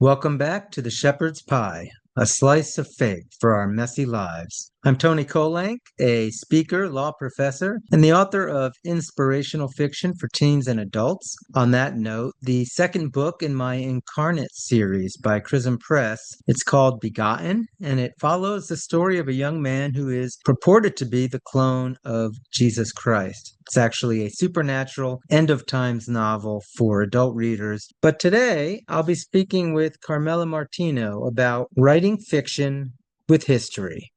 Welcome back to the Shepherd's Pie, a slice of faith for our messy lives. I'm Tony Kolenc, a speaker, law professor, and the author of inspirational fiction for teens and adults. On that note, the second book in my Incarnate series by Chrism Press, it's called Begotten, and it follows the story of a young man who is purported to be the clone of Jesus Christ. It's actually a supernatural end of times novel for adult readers. But today I'll be speaking with Carmela Martino about writing fiction with history.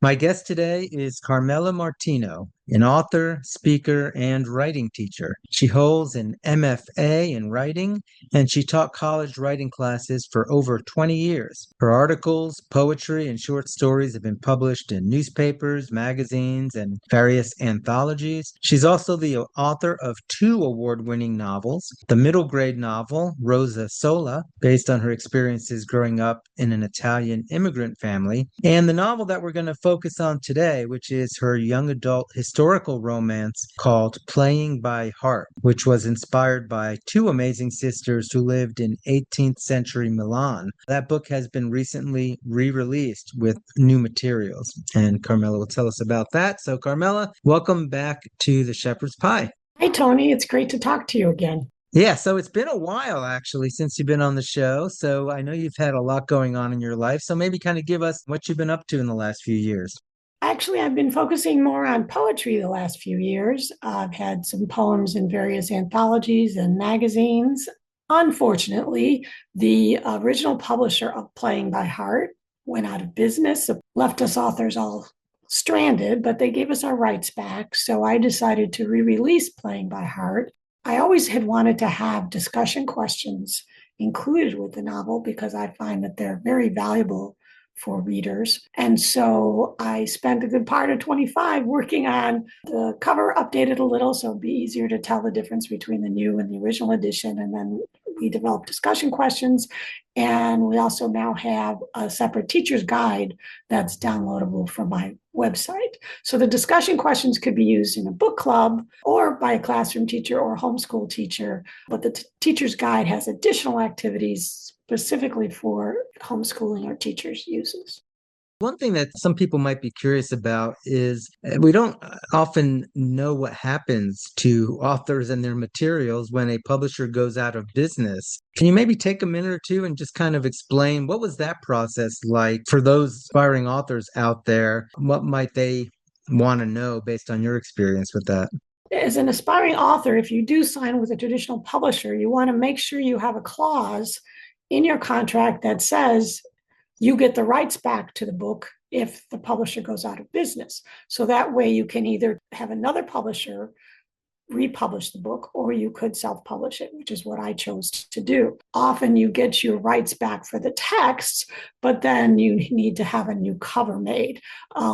My guest today is Carmela Martino, an author, speaker, and writing teacher. She holds an MFA in writing, and she taught college writing classes for over 20 years. Her articles, poetry, and short stories have been published in newspapers, magazines, and various anthologies. She's also the author of two award-winning novels, the middle grade novel, Rosa Sola, based on her experiences growing up in an Italian immigrant family, and the novel that we're going to focus on today, which is her young adult historical romance called Playing by Heart, which was inspired by two amazing sisters who lived in 18th century Milan. That book has been recently re-released with new materials, and Carmela will tell us about that. So Carmela, welcome back to the Shepherd's Pie. Hi, Tony. It's great to talk to you again. Yeah, so it's been a while actually since you've been on the show. So I know you've had a lot going on in your life. So maybe kind of give us what you've been up to in the last few years. Actually, I've been focusing more on poetry the last few years. I've had some poems in various anthologies and magazines. Unfortunately, the original publisher of Playing by Heart went out of business, left us authors all stranded, but they gave us our rights back. So I decided to re-release Playing by Heart. I always had wanted to have discussion questions included with the novel because I find that they're very valuable for readers. And so I spent a good part of 25 working on the cover, updated a little so it'd be easier to tell the difference between the new and the original edition. And then we developed discussion questions. And we also now have a separate teacher's guide that's downloadable from my website. So the discussion questions could be used in a book club or by a classroom teacher or homeschool teacher. But the teacher's guide has additional activities specifically for homeschooling or teachers' uses. One thing that some people might be curious about is we don't often know what happens to authors and their materials when a publisher goes out of business. Can you maybe take a minute or two and just kind of explain what was that process like for those aspiring authors out there? What might they want to know based on your experience with that? As an aspiring author, if you do sign with a traditional publisher, you want to make sure you have a clause in your contract that says you get the rights back to the book if the publisher goes out of business. So that way you can either have another publisher republish the book, or you could self-publish it, which is what I chose to do. Often you get your rights back for the text, but then you need to have a new cover made.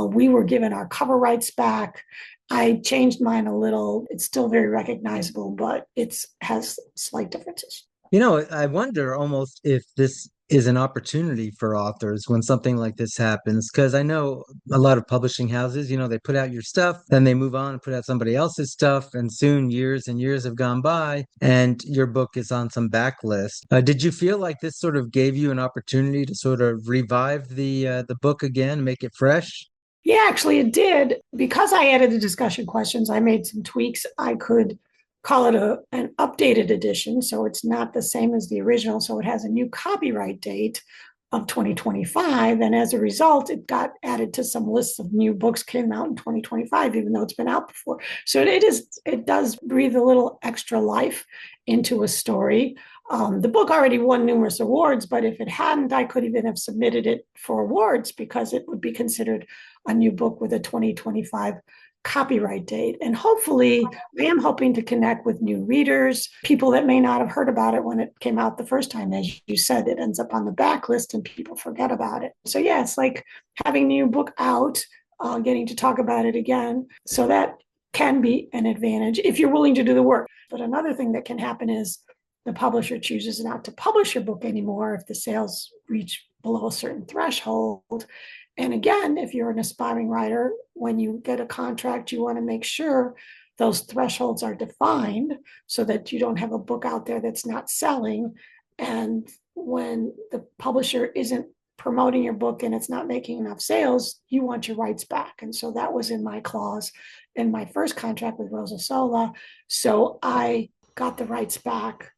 We were given our cover rights back. I changed mine a little. It's still very recognizable, but it has slight differences. You know, I wonder almost if this is an opportunity for authors when something like this happens, because I know a lot of publishing houses, they put out your stuff, then they move on and put out somebody else's stuff, and soon years and years have gone by, and your book is on some backlist. Did you feel like this sort of gave you an opportunity to sort of revive the book again, make it fresh? Yeah, actually, it did. Because I added the discussion questions, I made some tweaks. I could call it an updated edition, so it's not the same as the original. So it has a new copyright date of 2025. And as a result, it got added to some lists of new books came out in 2025, even though it's been out before. So it does breathe a little extra life into a story. The book already won numerous awards, but if it hadn't, I could even have submitted it for awards because it would be considered a new book with a 2025 copyright date. And hopefully, I am hoping to connect with new readers, people that may not have heard about it when it came out the first time. As you said, it ends up on the backlist and people forget about it. So yeah, it's like having a new book out, getting to talk about it again. So that can be an advantage if you're willing to do the work. But another thing that can happen is the publisher chooses not to publish your book anymore if the sales reach below a certain threshold. And again, if you're an aspiring writer, when you get a contract, you want to make sure those thresholds are defined so that you don't have a book out there that's not selling. And when the publisher isn't promoting your book and it's not making enough sales, you want your rights back. And so that was in my clause in my first contract with Rosa Sola. So I got the rights back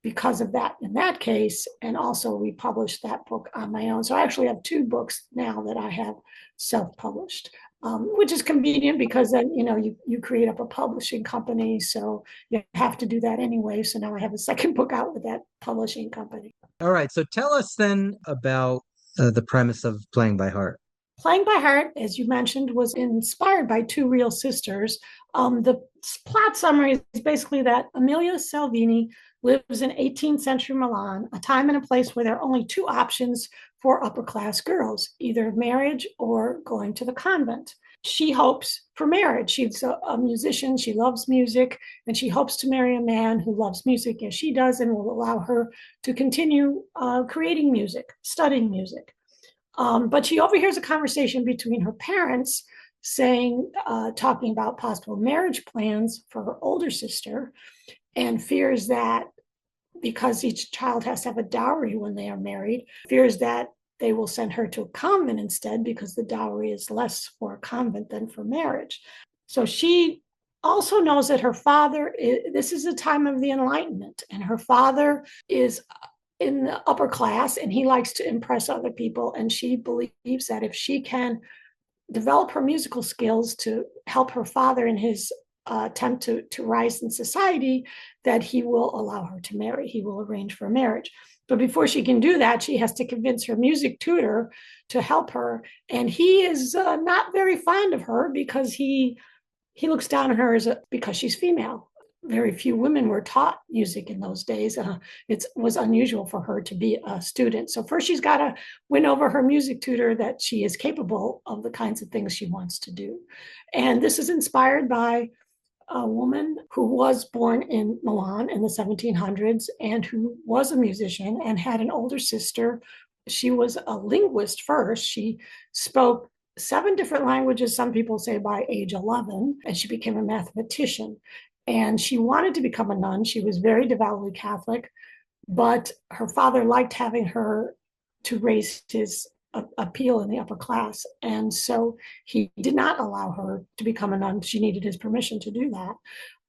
because of that in that case, and also republished that book on my own. So I actually have two books now that I have self-published, which is convenient because then you create up a publishing company, so you have to do that anyway. So now I have a second book out with that publishing company. All right, so tell us then about the premise of Playing by Heart. Playing by Heart, as you mentioned, was inspired by two real sisters. The plot summary is basically that Amelia Salvini lives in 18th century Milan, a time and a place where there are only two options for upper class girls, either marriage or going to the convent. She hopes for marriage. She's a musician. She loves music, and she hopes to marry a man who loves music as she does and will allow her to continue creating music, studying music. But she overhears a conversation between her parents talking about possible marriage plans for her older sister, and fears that because each child has to have a dowry when they are married, fears that they will send her to a convent instead because the dowry is less for a convent than for marriage. So she also knows that her father, this is a time of the Enlightenment, and her father is in the upper class and he likes to impress other people. And she believes that if she can develop her musical skills to help her father in his attempt to rise in society, that he will allow her to marry. He will arrange for marriage. But before she can do that, she has to convince her music tutor to help her. And he is not very fond of her because he looks down on her because she's female. Very few women were taught music in those days. It was unusual for her to be a student. So first she's got to win over her music tutor that she is capable of the kinds of things she wants to do. And this is inspired by a woman who was born in Milan in the 1700s and who was a musician and had an older sister. She was a linguist first. She spoke 7 different languages, some people say by age 11, and she became a mathematician. And she wanted to become a nun. She was very devoutly Catholic, but her father liked having her to raise his appeal in the upper class. And so he did not allow her to become a nun. She needed his permission to do that.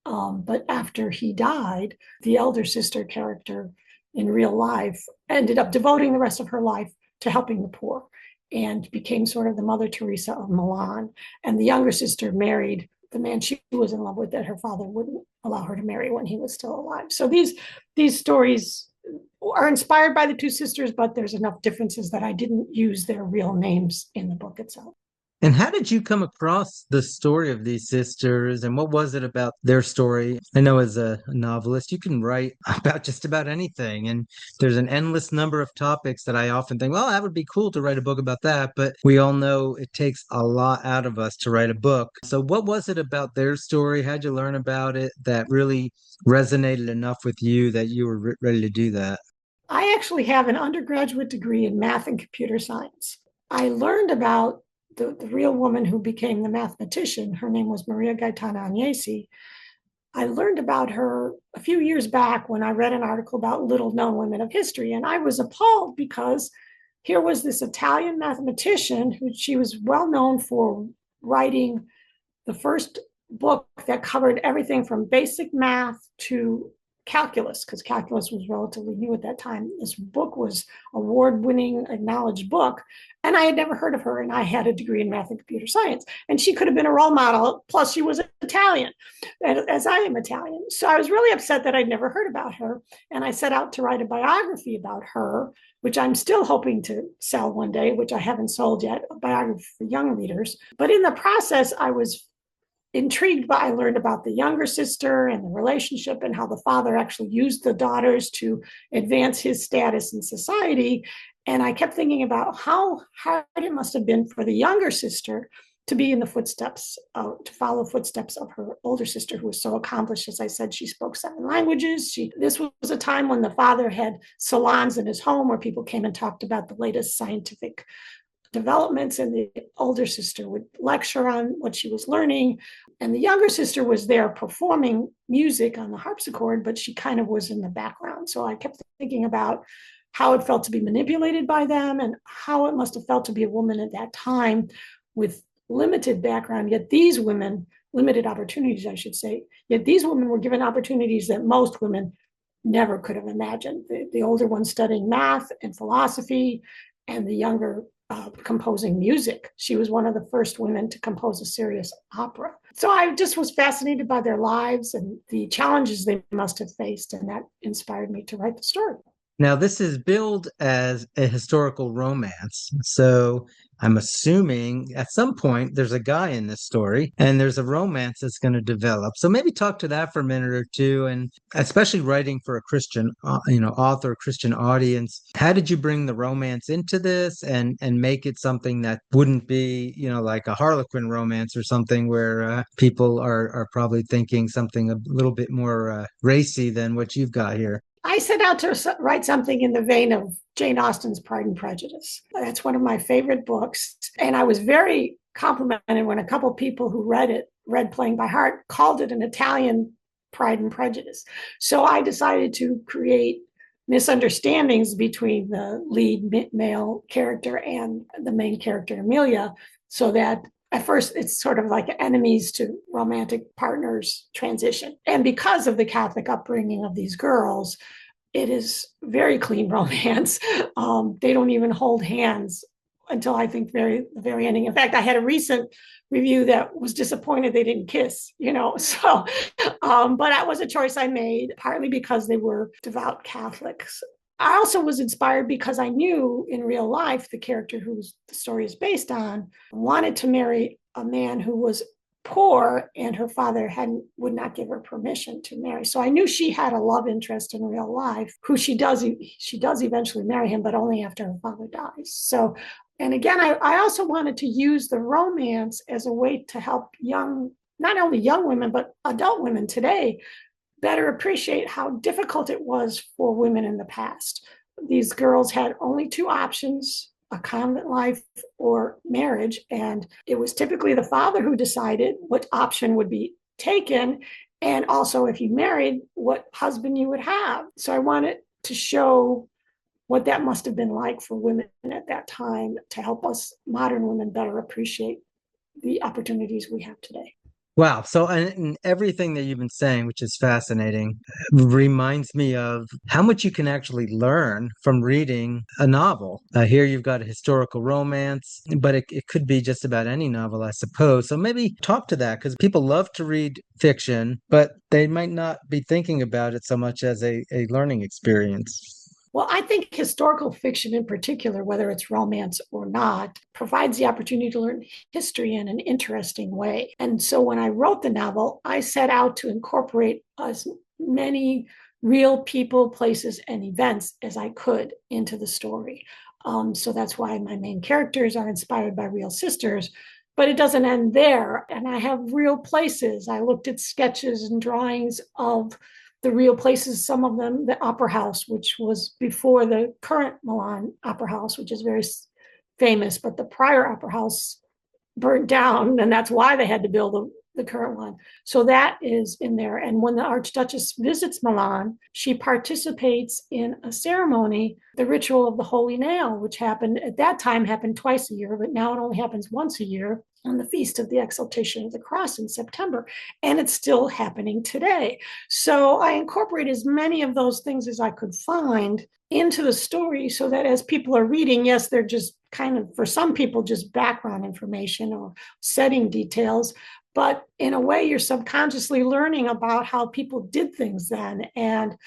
But after he died, the elder sister character in real life ended up devoting the rest of her life to helping the poor and became sort of the Mother Teresa of Milan. And the younger sister married the man she was in love with that her father wouldn't allow her to marry when he was still alive. So these stories are inspired by the two sisters, but there's enough differences that I didn't use their real names in the book itself. And how did you come across the story of these sisters, and what was it about their story? I know as a novelist, you can write about just about anything, and there's an endless number of topics that I often think, well, that would be cool to write a book about that, but we all know it takes a lot out of us to write a book. So what was it about their story? How'd you learn about it that really resonated enough with you that you were ready to do that? I actually have an undergraduate degree in math and computer science. I learned about the real woman who became the mathematician. Her name was Maria Gaetana Agnesi. I learned about her a few years back when I read an article about little known women of history. And I was appalled because here was this Italian mathematician who she was well known for writing the first book that covered everything from basic math to calculus, because calculus was relatively new at that time. This book was award-winning, acknowledged book, and I had never heard of her, and I had a degree in math and computer science, and she could have been a role model, plus she was Italian, as I am Italian. So I was really upset that I'd never heard about her, and I set out to write a biography about her, which I'm still hoping to sell one day, which I haven't sold yet, a biography for young readers. But in the process, I was intrigued by, I learned about the younger sister and the relationship and how the father actually used the daughters to advance his status in society. And I kept thinking about how hard it must have been for the younger sister to be in the footsteps, to follow footsteps of her older sister, who was so accomplished. As I said, she spoke 7 languages. This was a time when the father had salons in his home where people came and talked about the latest scientific developments, and the older sister would lecture on what she was learning. And the younger sister was there performing music on the harpsichord, but she kind of was in the background. So I kept thinking about how it felt to be manipulated by them and how it must have felt to be a woman at that time with limited background. Yet these women, limited opportunities, I should say, yet these women were given opportunities that most women never could have imagined. The older one studying math and philosophy, and the younger composing music. She was one of the first women to compose a serious opera. So I just was fascinated by their lives and the challenges they must have faced, and that inspired me to write the story. Now, this is billed as a historical romance. So I'm assuming at some point there's a guy in this story and there's a romance that's going to develop. So maybe talk to that for a minute or two. And especially writing for a Christian, author, Christian audience, how did you bring the romance into this and make it something that wouldn't be, like a Harlequin romance or something where people are probably thinking something a little bit more racy than what you've got here? I set out to write something in the vein of Jane Austen's Pride and Prejudice. That's one of my favorite books. And I was very complimented when a couple people who read Playing by Heart, called it an Italian Pride and Prejudice. So I decided to create misunderstandings between the lead male character and the main character, Amelia, so that at first it's sort of like enemies to romantic partners transition. And because of the Catholic upbringing of these girls, it is very clean romance. They don't even hold hands until I think the very ending. In fact, I had a recent review that was disappointed they didn't kiss, So, but that was a choice I made, partly because they were devout Catholics. I also was inspired because I knew in real life the character who the story is based on wanted to marry a man who was poor, and her father would not give her permission to marry. So I knew she had a love interest in real life, who she does eventually marry him, but only after her father dies. So, and again, I also wanted to use the romance as a way to help not only young women, but adult women today better appreciate how difficult it was for women in the past. These girls had only two options: a convent life or marriage. And it was typically the father who decided what option would be taken. And also, if you married, what husband you would have. So I wanted to show what that must have been like for women at that time to help us modern women better appreciate the opportunities we have today. Wow. So, and everything that you've been saying, which is fascinating, reminds me of how much you can actually learn from reading a novel. Here you've got a historical romance, but it could be just about any novel, I suppose. So maybe talk to that, because people love to read fiction, but they might not be thinking about it so much as a learning experience. Well, I think historical fiction in particular, whether it's romance or not, provides the opportunity to learn history in an interesting way. And so when I wrote the novel, I set out to incorporate as many real people, places, and events as I could into the story. So that's why my main characters are inspired by real sisters. But it doesn't end there. And I have real places. I looked at sketches and drawings of the real places, some of them, the Opera House, which was before the current Milan Opera House, which is very famous, but the prior Opera House burnt down, and that's why they had to build the current one. So that is in there. And when the Archduchess visits Milan, she participates in a ceremony, the ritual of the Holy Nail, which happened twice a year, but now it only happens once a year, on the Feast of the Exaltation of the Cross in September. And it's still happening today. So I incorporate as many of those things as I could find into the story, so that as people are reading, yes, they're just kind of, for some people, just background information or setting details. But in a way, you're subconsciously learning about how people did things then, and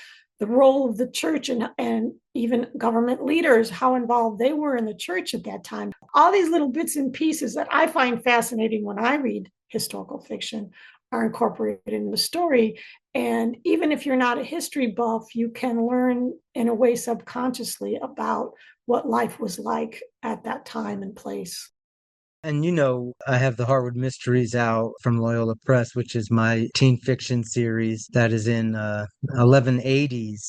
the role of the church and even government leaders, how involved they were in the church at that time. All these little bits and pieces that I find fascinating when I read historical fiction are incorporated in the story. And even if you're not a history buff, you can learn in a way subconsciously about what life was like at that time and place. And I have the Harwood Mysteries out from Loyola Press, which is my teen fiction series that is in 1180s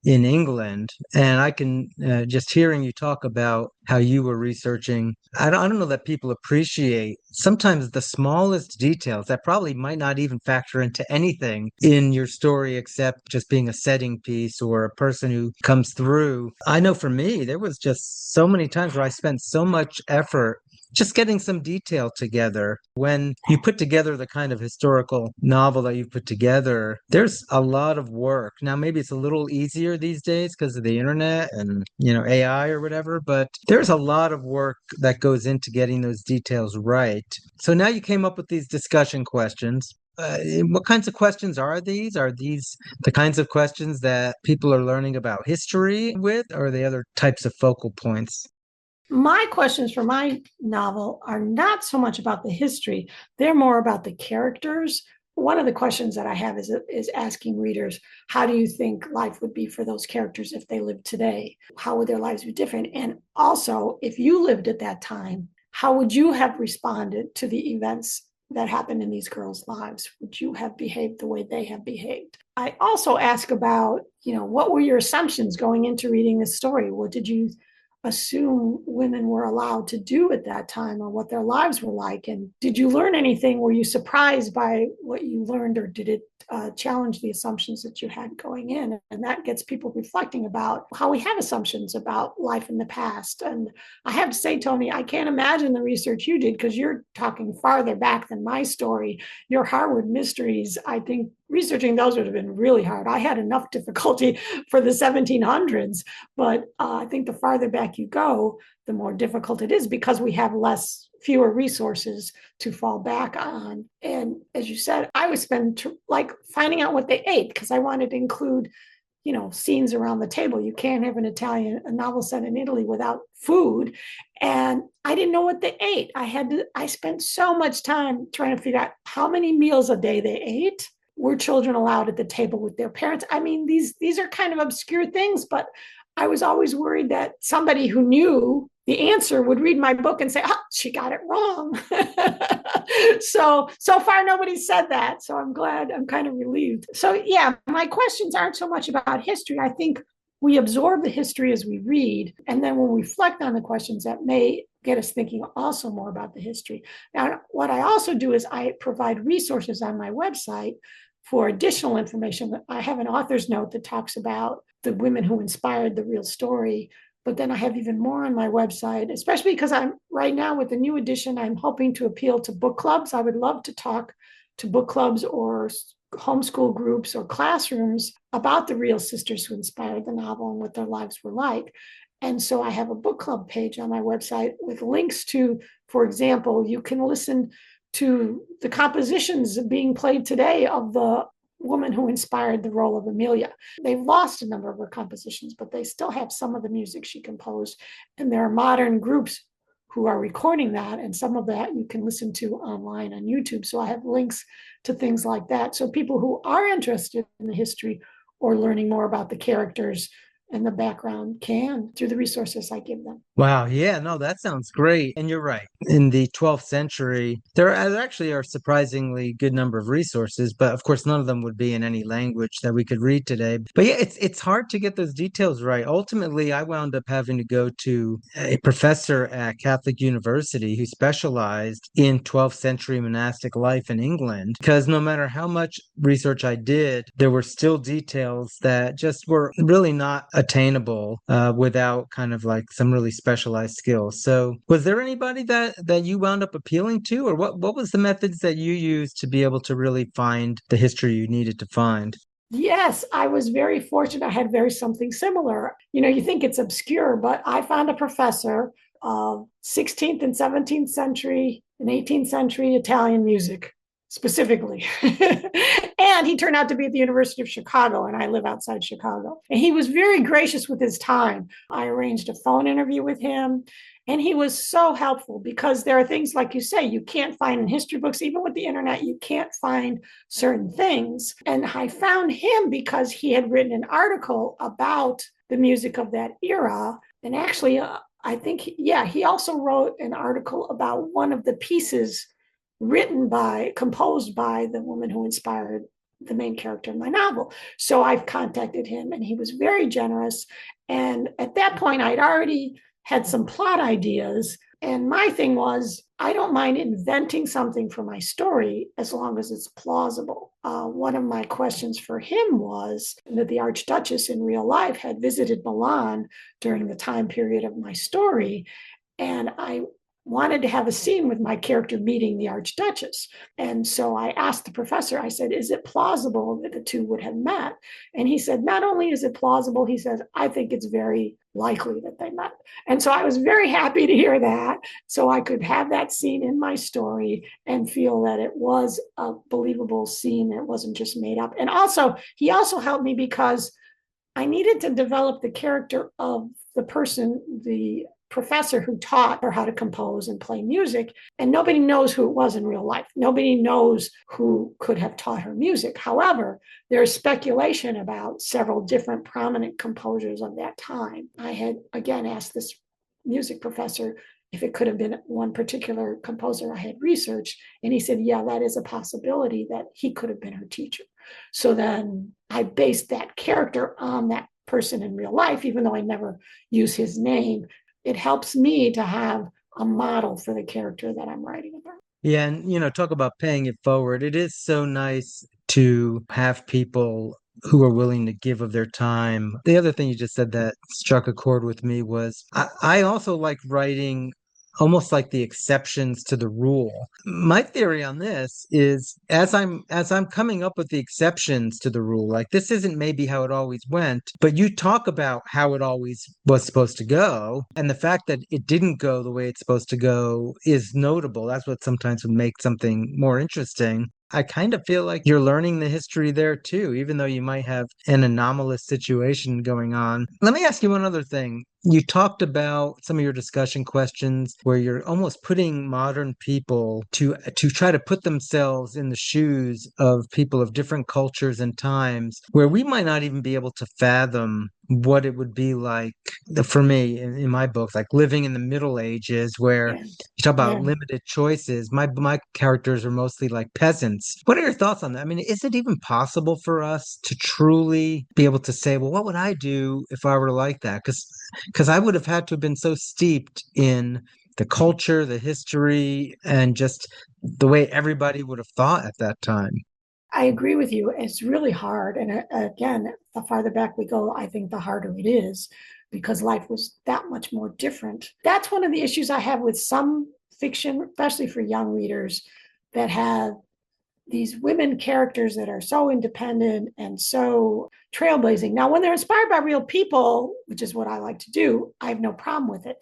in England. And I can just hearing you talk about how you were researching, I don't know that people appreciate sometimes the smallest details that probably might not even factor into anything in your story except just being a setting piece or a person who comes through. I know for me, there was just so many times where I spent so much effort just getting some detail together. When you put together the kind of historical novel that you put together, there's a lot of work. Now, maybe it's a little easier these days because of the internet and, AI or whatever, but there's a lot of work that goes into getting those details right. So now you came up with these discussion questions. What kinds of questions are these? Are these the kinds of questions that people are learning about history with, or are they other types of focal points? My questions for my novel are not so much about the history, they're more about the characters. One of the questions that I have is asking readers, how do you think life would be for those characters if they lived today? How would their lives be different? And also, if you lived at that time, how would you have responded to the events that happened in these girls' lives? Would you have behaved the way they have behaved? I also ask about, what were your assumptions going into reading this story? What did you assume women were allowed to do at that time, or what their lives were like? And did you learn anything? Were you surprised by what you learned, or did it challenge the assumptions that you had going in? And that gets people reflecting about how we have assumptions about life in the past. And I have to say, Tony, I can't imagine the research you did, because you're talking farther back than my story. Your Harwood Mysteries, I think researching those would have been really hard. I had enough difficulty for the 1700s, but I think the farther back you go, the more difficult it is, because we have fewer resources to fall back on. And as you said, I would spend like finding out what they ate, because I wanted to include scenes around the table. You can't have a novel set in Italy without food. And I didn't know what they ate. I spent so much time trying to figure out how many meals a day they ate. Were children allowed at the table with their parents? I mean, these are kind of obscure things, but I was always worried that somebody who knew the answer would read my book and say, "Oh, she got it wrong." So far nobody said that. So I'm glad. I'm kind of relieved. So yeah, my questions aren't so much about history. I think we absorb the history as we read, and then we'll reflect on the questions that may get us thinking also more about the history. Now, what I also do is I provide resources on my website for additional information. I have an author's note that talks about the women who inspired the real story. But then I have even more on my website, especially because I'm right now with the new edition, I'm hoping to appeal to book clubs. I would love to talk to book clubs or homeschool groups or classrooms about the real sisters who inspired the novel and what their lives were like. And so I have a book club page on my website with links to, for example, you can listen to the compositions being played today of the woman who inspired the role of Amelia. They've lost a number of her compositions, but they still have some of the music she composed. And there are modern groups who are recording that, and some of that you can listen to online on YouTube. So I have links to things like that. So people who are interested in the history or learning more about the characters and the background can, through the resources I give them. Wow. Yeah, no, that sounds great. And you're right. In the 12th century, there actually are surprisingly good number of resources, but of course, none of them would be in any language that we could read today. But yeah, it's hard to get those details right. Ultimately, I wound up having to go to a professor at Catholic University who specialized in 12th century monastic life in England, because no matter how much research I did, there were still details that just were really not attainable without kind of like some really specialized skills. So was there anybody that you wound up appealing to, or what was the methods that you used to be able to really find the history you needed to find? Yes, I was very fortunate. I had very something similar. You think it's obscure, but I found a professor of 16th and 17th century and 18th century Italian music specifically. And he turned out to be at the University of Chicago, and I live outside Chicago. And he was very gracious with his time. I arranged a phone interview with him, and he was so helpful, because there are things, like you say, you can't find in history books. Even with the internet, you can't find certain things. And I found him because he had written an article about the music of that era. And actually, I think, yeah, he also wrote an article about one of the pieces composed by the woman who inspired the main character in my novel. So I've contacted him and he was very generous. And at that point, I'd already had some plot ideas. And my thing was, I don't mind inventing something for my story as long as it's plausible. One of my questions for him was that the Archduchess in real life had visited Milan during the time period of my story. And I wanted to have a scene with my character meeting the Archduchess. And so I asked the professor, I said, is it plausible that the two would have met? And he said, not only is it plausible, he says, I think it's very likely that they met. And so I was very happy to hear that. So I could have that scene in my story and feel that it was a believable scene. It wasn't just made up. And also, he also helped me because I needed to develop the character of the person, the professor who taught her how to compose and play music, and nobody knows who it was in real life. Nobody knows who could have taught her music. However, there's speculation about several different prominent composers of that time. I had, again, asked this music professor if it could have been one particular composer I had researched, and he said, yeah, that is a possibility that he could have been her teacher. So then I based that character on that person in real life, even though I never use his name. It helps me to have a model for the character that I'm writing about. Yeah, and talk about paying it forward. It is so nice to have people who are willing to give of their time. The other thing you just said that struck a chord with me was I also like writing almost like the exceptions to the rule. My theory on this is as I'm coming up with the exceptions to the rule, like this isn't maybe how it always went, but you talk about how it always was supposed to go, and the fact that it didn't go the way it's supposed to go is notable. That's what sometimes would make something more interesting. I kind of feel like you're learning the history there too, even though you might have an anomalous situation going on. Let me ask you one other thing. You talked about some of your discussion questions where you're almost putting modern people to try to put themselves in the shoes of people of different cultures and times where we might not even be able to fathom what it would be like for me in my books, like living in the Middle Ages where Yeah, you talk about yeah. limited choices. My characters are mostly like peasants. What are your thoughts on that? I mean, is it even possible for us to truly be able to say, well, what would I do if I were like that? Because I would have had to have been so steeped in the culture, the history, and just the way everybody would have thought at that time. I agree with you. It's really hard. And again, the farther back we go, I think the harder it is because life was that much more different. That's one of the issues I have with some fiction, especially for young readers that have these women characters that are so independent and so trailblazing. Now, when they're inspired by real people, which is what I like to do, I have no problem with it.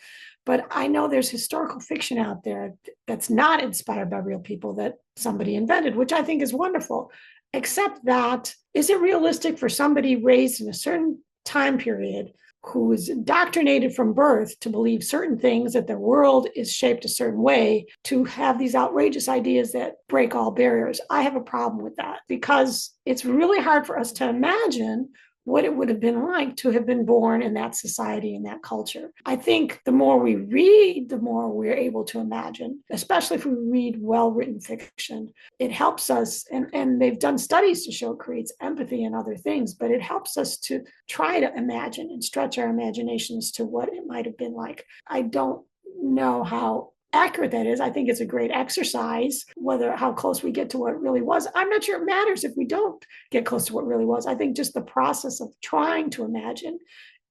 But I know there's historical fiction out there that's not inspired by real people that somebody invented, which I think is wonderful. Except that, is it realistic for somebody raised in a certain time period who is indoctrinated from birth to believe certain things, that the world is shaped a certain way, to have these outrageous ideas that break all barriers? I have a problem with that because it's really hard for us to imagine what it would have been like to have been born in that society, in that culture. I think the more we read, the more we're able to imagine, especially if we read well-written fiction. It helps us, and they've done studies to show it creates empathy and other things, but it helps us to try to imagine and stretch our imaginations to what it might have been like. I don't know how accurate that is. I think it's a great exercise, whether how close we get to what it really was. I'm not sure it matters if we don't get close to what really was. I think just the process of trying to imagine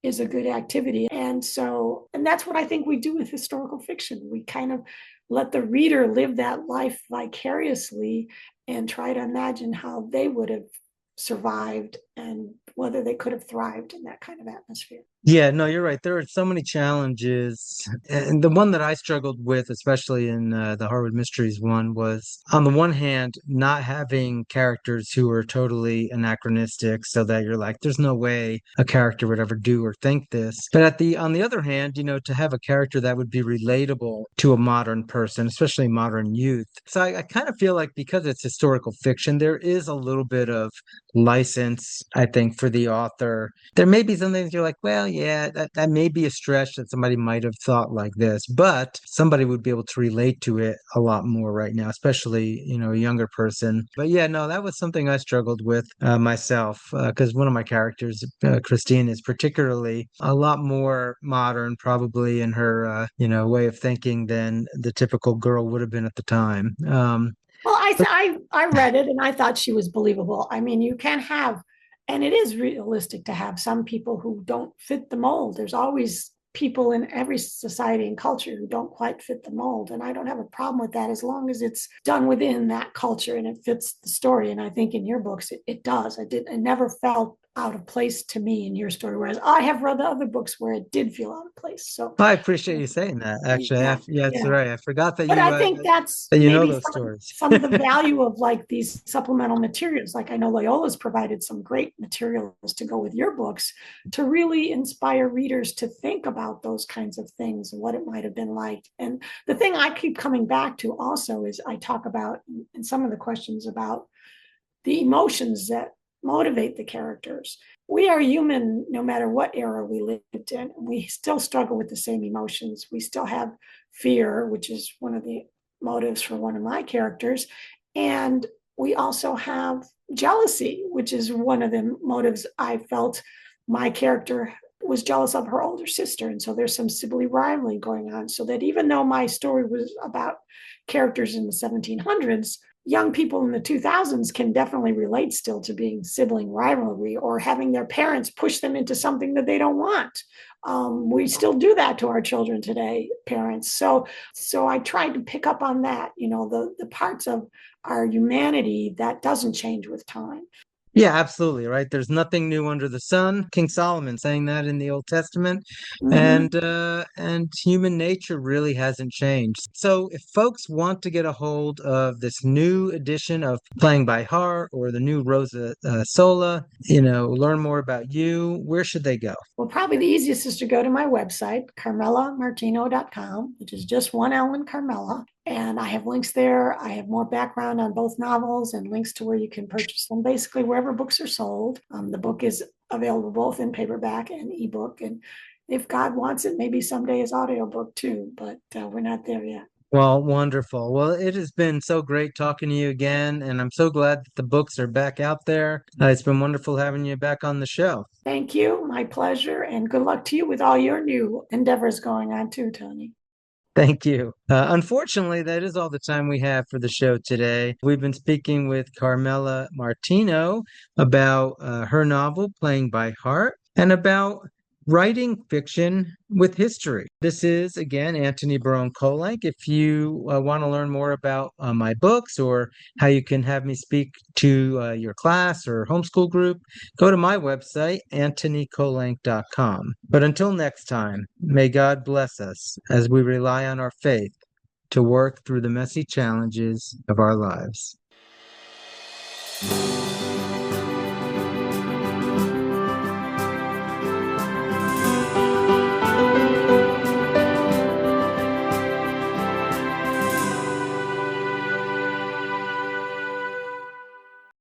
is a good activity. And that's what I think we do with historical fiction. We kind of let the reader live that life vicariously and try to imagine how they would have survived and whether they could have thrived in that kind of atmosphere. Yeah, no, you're right. There are so many challenges. And the one that I struggled with, especially in the Harwood Mysteries one, was on the one hand, not having characters who are totally anachronistic so that you're like, there's no way a character would ever do or think this. But on the other hand, to have a character that would be relatable to a modern person, especially modern youth. So I kind of feel like because it's historical fiction, there is a little bit of license I think for the author, there may be some things you're like, well, yeah, that may be a stretch that somebody might have thought like this, but somebody would be able to relate to it a lot more right now, especially, a younger person. But yeah, no, that was something I struggled with myself because one of my characters, Christine, is particularly a lot more modern, probably in her, way of thinking than the typical girl would have been at the time. Well, But I read it and I thought she was believable. I mean, you can have, and it is realistic to have some people who don't fit the mold. There's always people in every society and culture who don't quite fit the mold, and I don't have a problem with that as long as it's done within that culture and it fits the story. And I think in your books it does. I never felt out of place to me in your story, whereas I have read the other books where it did feel out of place. So I appreciate you saying that. Actually, yeah, yeah, that's yeah. right. I forgot But I think that's that you know maybe those stories. some of the value of like these supplemental materials. Like I know Loyola's provided some great materials to go with your books to really inspire readers to think about those kinds of things and what it might have been like. And the thing I keep coming back to also is I talk about in some of the questions about the emotions that motivate the characters. We are human no matter what era we lived in. We still struggle with the same emotions. We still have fear, which is one of the motives for one of my characters. And we also have jealousy, which is one of the motives I felt my character was jealous of her older sister. And so there's some sibling rivalry going on. So that even though my story was about characters in the 1700s, young people in the 2000s can definitely relate still to being sibling rivalry or having their parents push them into something that they don't want. We still do that to our children today, parents. So I tried to pick up on that, the parts of our humanity that doesn't change with time. Yeah, absolutely, right. There's nothing new under the sun. King Solomon saying that in the Old Testament, Mm-hmm. and human nature really hasn't changed. So, if folks want to get a hold of this new edition of Playing by Heart or the new Rosa Sola, learn more about you, where should they go? Well, probably the easiest is to go to my website, carmelamartino.com, which is just one L in Carmela. And I have links there. I have more background on both novels and links to where you can purchase them, basically wherever books are sold. The book is available both in paperback and ebook. And if God wants it, maybe someday as audiobook too, but we're not there yet. Well, wonderful. Well, it has been so great talking to you again, and I'm so glad that the books are back out there. It's been wonderful having you back on the show. Thank you. My pleasure. And good luck to you with all your new endeavors going on too, Tony. Thank you. Unfortunately, that is all the time we have for the show today. We've been speaking with Carmela Martino about her novel, Playing by Heart, and about writing fiction with history. This is, again, Antony Barone Kolenc. If you want to learn more about my books or how you can have me speak to your class or homeschool group, go to my website, antonykolenc.com. But until next time, may God bless us as we rely on our faith to work through the messy challenges of our lives.